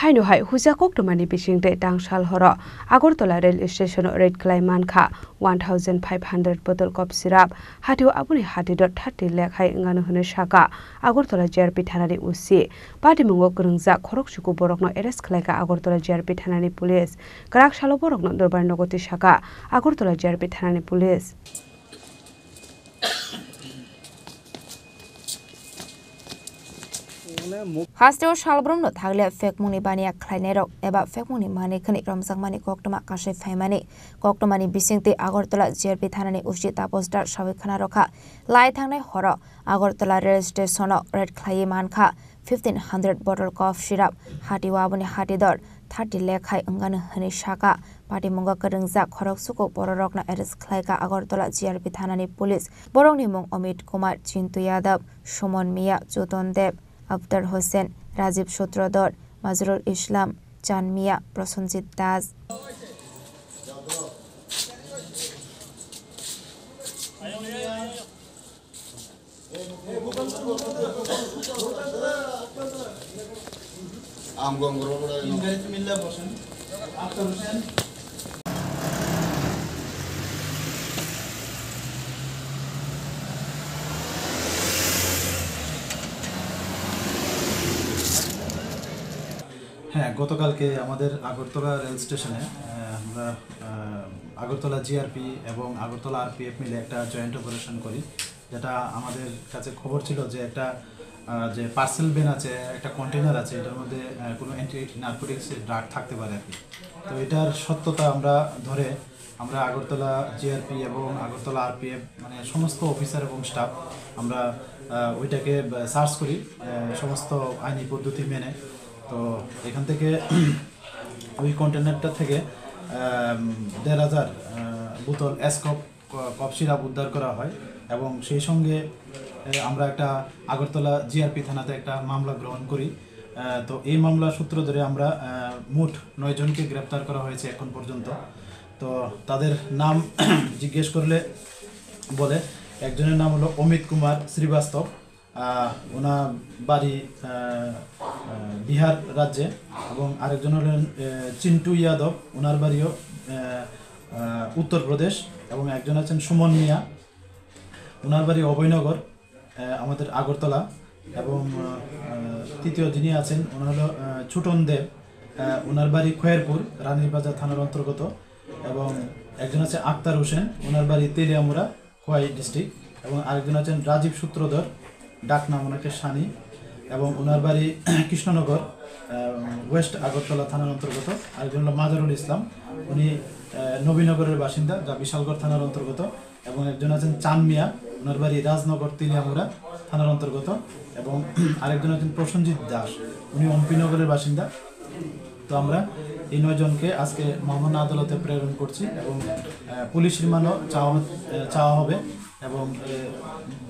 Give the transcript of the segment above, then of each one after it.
hainu hai huja koktomani bisingte tangsal horo Agartala rail station red klaiman kha 1500 bottle cough syrup hatiu abuni hatidot 30 lakh hai nganu hune shaka Agartala JRP thanani usi patimungo grungja khoroksuku borokno arrest khlaika Agartala JRP thanani police karak salo borokno dorbar nogoti shaka Agartala JRP thanani police Hasteo shalbrumno thagle fekmuni bania khlainero eba fekmuni mani khani ramjangmani koktoma kashe phaimani koktomani bisingte Agartala JRP thanani usita poster sabikhana rokha lai thangnai horo Agartala rail station red khlai mankha 1500 bottle cough syrup hatiwa bani hatidor 30 lakh hai angana hani shaka patimunga karungja khoroksuko bororokna arrest khlaika Agartala JRP thanani police borongni mung Amit Kumar Chintu Yadav Suman Mia Joton Dev Abdar Hossein, Rajiv Sutrador, Mazrul Islam, Chan Mia, Prosenjit Das. হ্যাঁ গতকালকে আমাদের Agartala rail স্টেশনে আমরা Agartala GRP এবং Agartala RPF মিলে একটা joint operation করি যেটা আমাদের কাছে খবর ছিল যে একটা যে পার্সেল ভ্যান আছে একটা কন্টেনার আছে এটার মধ্যে কোনো অ্যান্টি নার্কোটিক্সের ড্রাগ থাকতে পারে আর কি তো এটার সত্যতা আমরা ধরে আমরা আগরতলা জিআরপি এবং আগরতলা আরপিএফ মানে সমস্ত অফিসার এবং স্টাফ আমরা ওইটাকে সার্চ করি সমস্ত আইনি পদ্ধতি মেনে তো এখান থেকে ওই কন্টেনারটা থেকে ১৫০০ বোতল কফ সিরাপ উদ্ধার করা হয় এবং সেই সঙ্গে আমরা একটা আগরতলা জিআরপি থানাতে একটা মামলা গ্রহণ করি তো এই মামলা সূত্র ধরে আমরা মোট ৯ জনকে গ্রেপ্তার করা হয়েছে এখন পর্যন্ত তো তাদের নাম জিজ্ঞেস করলে বলে একজনের নাম হলো অমিত কুমার শ্রীবাস্তব ওনার বাড়ি বিহার রাজ্যে এবং আরেকজন হলেন চিন্টু যাদব ওনার বাড়িও উত্তরপ্রদেশ এবং একজন আছেন সুমন মিয়া ওনার বাড়ি অভয়নগর আমাদের আগরতলা এবং তৃতীয় যিনি আছেন ওনার হলো ছোটন দেব ওনার বাড়ি খয়েরপুর রানীরবাজার থানার অন্তর্গত এবং একজন আছে আক্তার হোসেন ওনার বাড়ি তেলিয়ামুড়া খোয়াই ডিস্ট্রিক্ট এবং আরেকজন আছেন রাজীব সূত্রধর ডাক নাম ওনাকে সানি এবং ওনার বাড়ি কৃষ্ণনগর ওয়েস্ট আগরতলা থানার অন্তর্গত আরেকজন হলো মাজারুল ইসলাম উনি নবীনগরের বাসিন্দা যা বিশালগড় থানার অন্তর্গত এবং একজন আছেন চান মিয়া ওনার বাড়ি রাজনগর তেলিয়ামুড়া থানার অন্তর্গত এবং আরেকজন আছেন প্রসেনজিৎ দাস উনি অম্পিনগরের বাসিন্দা তো আমরা এই ৯ জনকে আজকে মহামান্য আদালতে প্রেরণ করছি এবং পুলিশ রিমান্ডও চাওয়া হবে এবং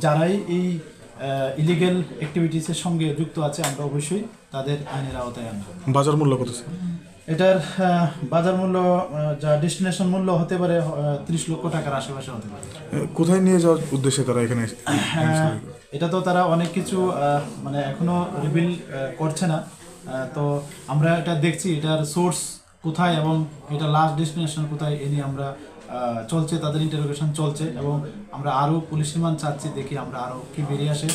যারাই এই ইলিগেল অ্যাক্টিভিটিসের সঙ্গে যুক্ত আছে আমরা অবশ্যই তাদের আইনের আওতায় আনব বাজার মূল্য কত এটার বাজার মূল্য যা ডেস্টিনেশন মূল্য হতে পারে ৩০ লক্ষ টাকার আশেপাশে হতে পারে কোথায় নিয়ে যাওয়ার উদ্দেশ্যে তারা এখানে এটা তো তারা অনেক কিছু মানে এখনো রিভিল করছে না তো আমরা এটা দেখছি এটার সোর্স কোথায় এবং এটা লাস্ট ডেস্টিনেশন কোথায় এ নিয়ে আমরা চলছে তাদের ইন্টারোগেশন চলছে এবং আমরা আরও পুলিশ রিমান্ড চাচ্ছি দেখি আমরা আরও কি বেরিয়ে আসে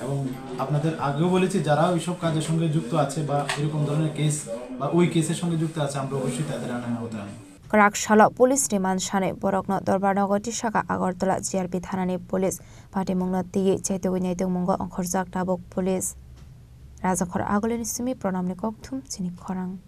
এবং আপনাদের আগেও বলেছি যারা ওইসব কাজের সঙ্গে যুক্ত আছে বা এরকম ধরনের কেস বা ওই কেসের সঙ্গে যুক্ত আছে আমরা অবশ্যই তাদের আইনের আওতায় আনব Karakshalo police remand shane borokno dorbarnogoti shaka Agartala JRP thanani police patimungno tigi chaitogui naitung mungo onkhorjak tabok police Rajakhor agoleni simi pranamni kokthum chini khorang